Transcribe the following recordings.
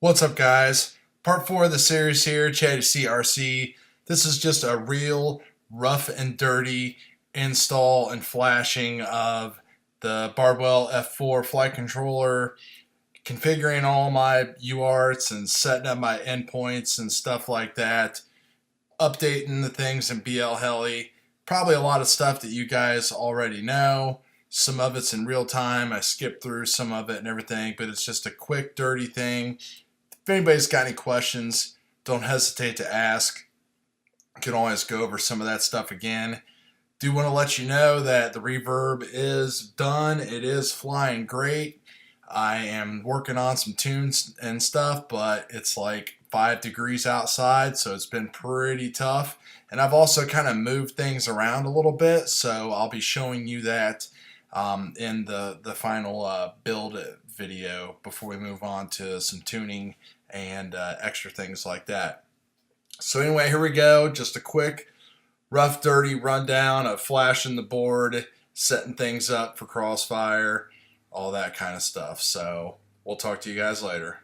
What's up, guys? Part 4 of the series here, Chatty CRC. This is just a real rough and dirty install and flashing of the Barbwell F4 flight controller, configuring all my UARTs and setting up my endpoints and stuff like that, updating the things in Blheli. Probably a lot of stuff that you guys already know. Some of it's in real time. I skipped through some of it and everything, but it's just a quick, dirty thing. If anybody's got any questions, don't hesitate to ask. I can always go over some of that stuff again. Do want to let you know that the reverb is done. It is flying great. I am working on some tunes and stuff, but it's like 5 degrees outside, so it's been pretty tough. And I've also kind of moved things around a little bit, so I'll be showing you that in the final build video before we move on to some tuning and extra things like that. So anyway, here we go. Just a quick, rough, dirty rundown of flashing the board, setting things up for Crossfire, all that kind of stuff. So we'll talk to you guys later.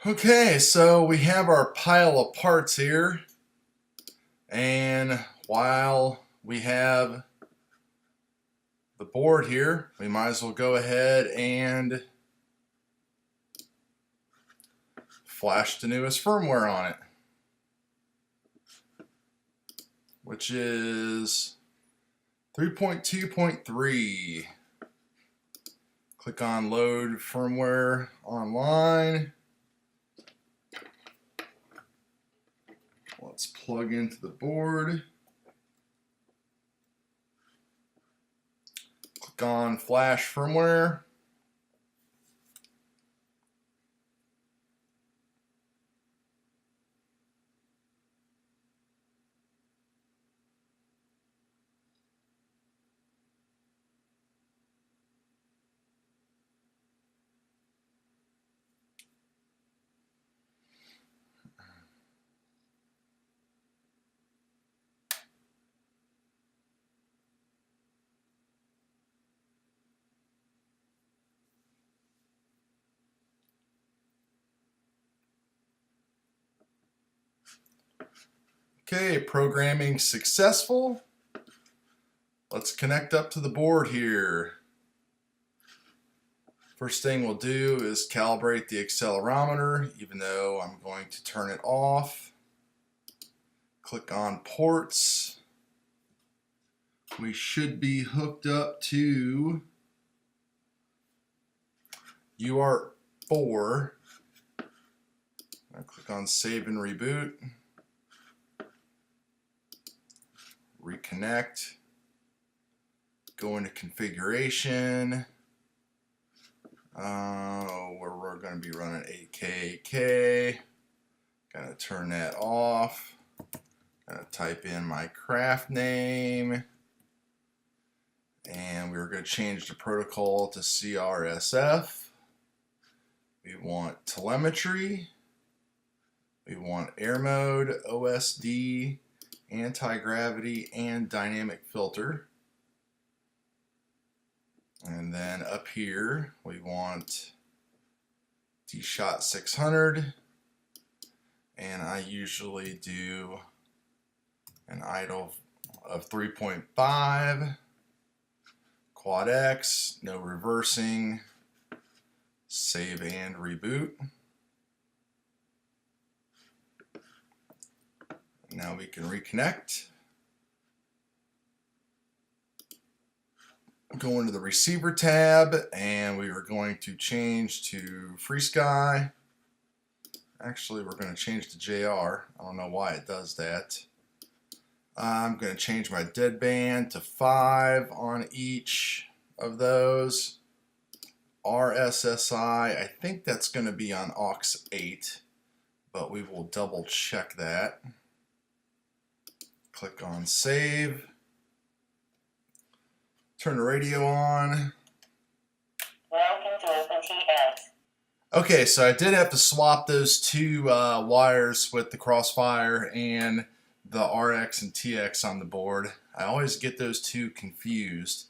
Okay, so we have our pile of parts here. And while we have the board here, we might as well go ahead and flash the newest firmware on it, which is 3.2.3. Click on load firmware online. Let's plug into the board. Click on flash firmware. Okay, programming successful. Let's connect up to the board here. First thing we'll do is calibrate the accelerometer, even though I'm going to turn it off. Click on ports. We should be hooked up to UART 4. I'll click on save and reboot. Reconnect. Go into configuration. Where we're going to be running 8K. Gonna turn that off. Gonna type in my craft name. And we're going to change the protocol to CRSF. We want telemetry. We want air mode, OSD, anti-gravity, and dynamic filter. And then up here we want D-Shot 600, and I usually do an idle of 3.5, quad X, no reversing, save and reboot. Now we can reconnect. Go into the receiver tab, and we are going to change to FreeSky. Actually, we're going to change to JR. I don't know why it does that. I'm going to change my deadband to 5 on each of those. RSSI, I think that's going to be on aux 8, but we will double check that. Click on save. Turn the radio on. Welcome to OpenTX. Okay, so I did have to swap those two wires with the Crossfire and the RX and TX on the board. I always get those two confused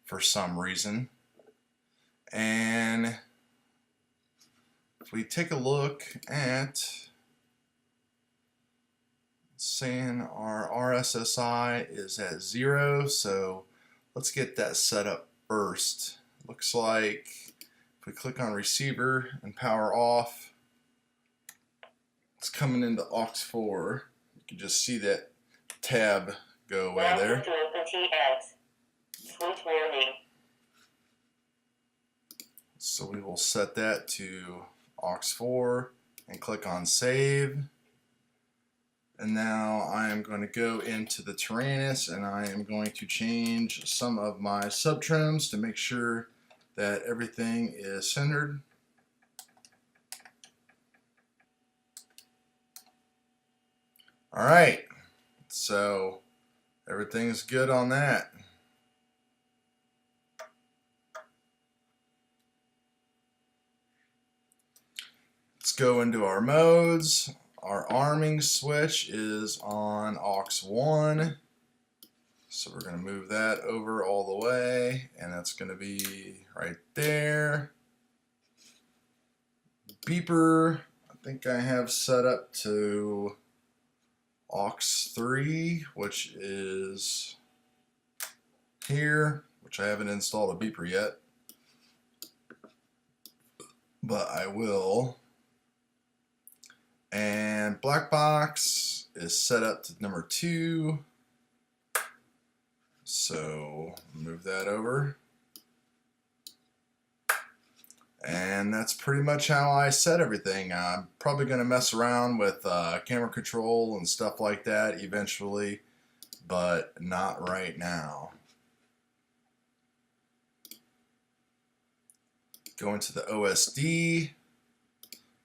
for some reason. And if we take a look at saying our RSSI is at 0, so let's get that set up first. Looks like if we click on receiver and power off, it's coming into aux 4. You can just see that tab go away there. Welcome to OpenTX. Switch warning. So we will set that to aux 4 and click on save. And now I am going to go into the Tyrannus and I am going to change some of my subtrims to make sure that everything is centered. Alright, so everything's good on that. Let's go into our modes. Our arming switch is on aux 1. So we're going to move that over all the way, and that's going to be right there. Beeper, I think I have set up to aux 3, which is here, which I haven't installed a beeper yet, but I will. And black box is set up to number 2, so move that over. And that's pretty much how I set everything. I'm probably going to mess around with camera control and stuff like that eventually, but not right now. Go into the OSD,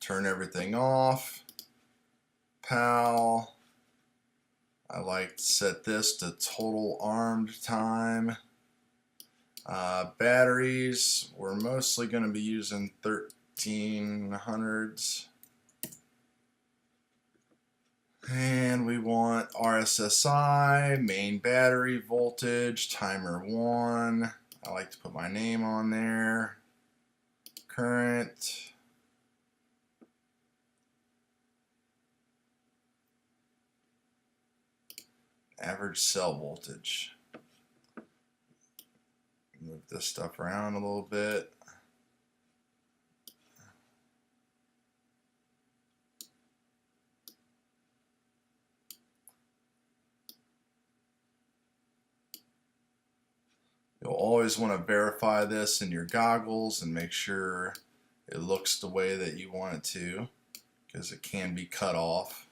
turn everything off. PAL, I like to set this to total armed time. Batteries, we're mostly going to be using 1300s. And we want RSSI, main battery voltage, timer 1. I like to put my name on there. Current. Average cell voltage. Move this stuff around a little bit. You'll always want to verify this in your goggles and make sure it looks the way that you want it to, because it can be cut off.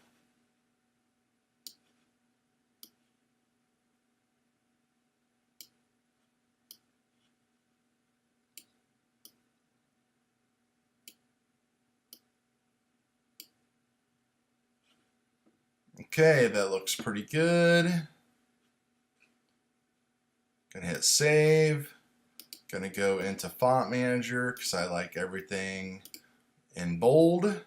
Okay, that looks pretty good. Gonna hit save. Gonna go into font manager because I like everything in bold.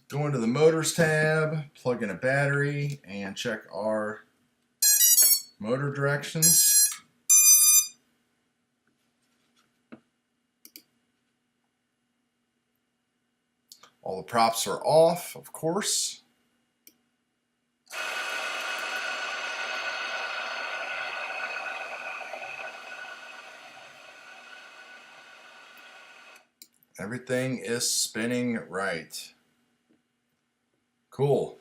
Go into the motors tab, plug in a battery, and check our motor directions. All the props are off, of course. Everything is spinning right. Cool.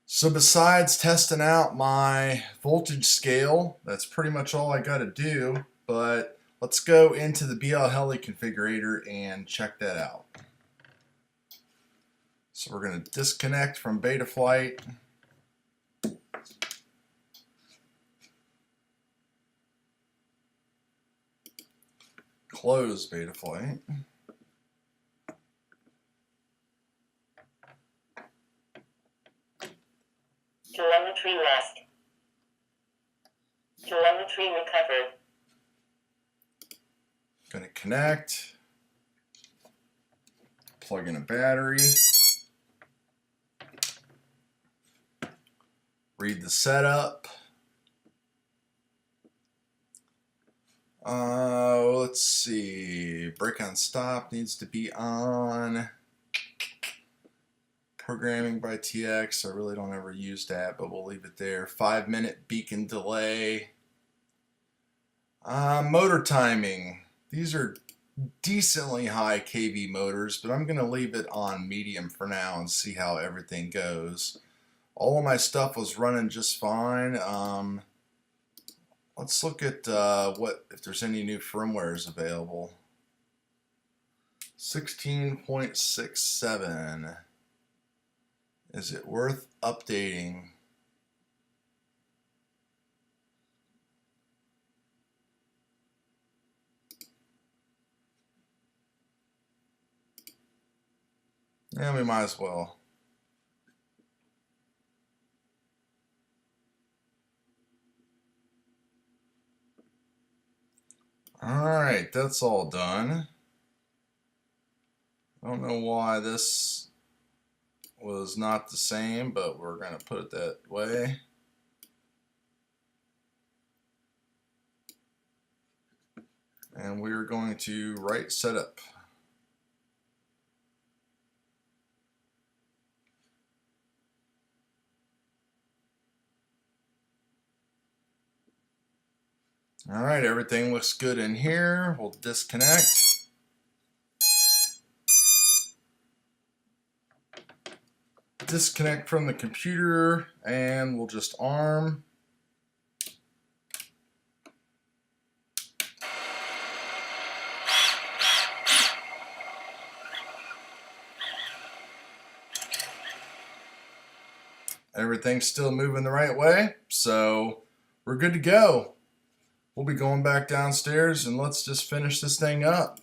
So besides testing out my voltage scale, that's pretty much all I got to do, but let's go into the Blheli configurator and check that out. So we're going to disconnect from Betaflight. Close Betaflight. Telemetry lost. Telemetry recovered. Going to connect. Plug in a battery. Read the setup. Let's see. Brake on stop needs to be on. Programming by TX. I really don't ever use that, but we'll leave it there. 5-minute beacon delay. Motor timing. These are decently high kV motors, but I'm going to leave it on medium for now and see how everything goes. All of my stuff was running just fine. Let's look at if there's any new firmwares available. 16.67. Is it worth updating? Yeah, we might as well. Alright, that's all done. I don't know why this was not the same, but we're going to put it that way. And we're going to write setup. Alright, everything looks good in here. We'll disconnect. Disconnect from the computer, and we'll just arm. Everything's still moving the right way, so we're good to go. We'll be going back downstairs and let's just finish this thing up.